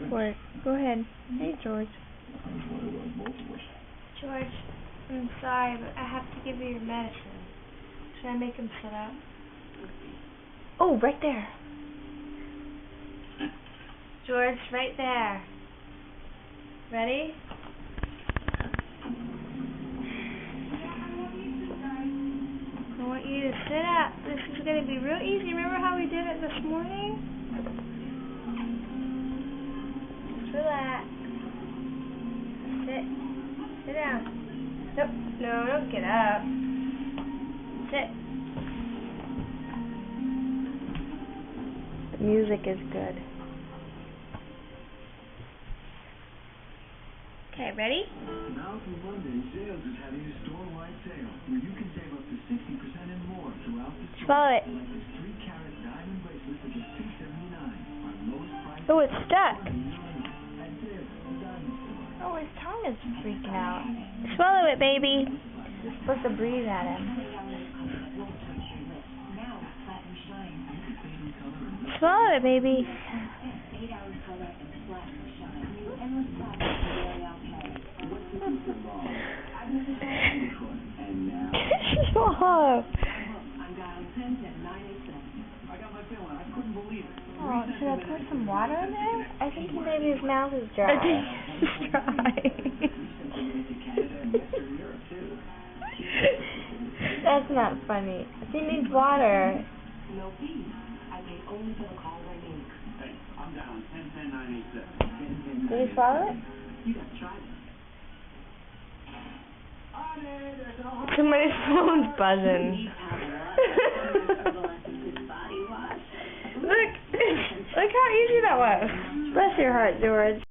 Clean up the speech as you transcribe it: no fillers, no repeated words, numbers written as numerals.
for it. Go ahead. Hey, George. George, I'm sorry, but I have to give you your medicine. Should I make him sit up? Oh, right there. George, right there. Ready? I want you to sit up. This is going to be real easy. Remember how we did it this morning? Just relax. Sit. Sit down. Nope. No, don't get up. Sit. The music is good. Okay, ready? Now through Monday, Zales is having a store-wide sale where you can save up to 60% and more throughout the store. Swallow it. Like this 3-carat diamond bracelet for just $279. Our lowest price. Oh, it's stuck. At Zales, the diamond store. Oh, his tongue is freaking out. Swallow it, baby. You're supposed to breathe at him. Swallow it, baby. Stop. Oh, should I put some water in there? I think maybe his mouth is dry. It's dry. That's not funny. If he needs water. No fees. I pay only for the calls I make. Hey, I'm down 10-10-986. Did he swallow it? You gotta try this. Somebody's phone's buzzing. Look how easy that was. Bless your heart, George.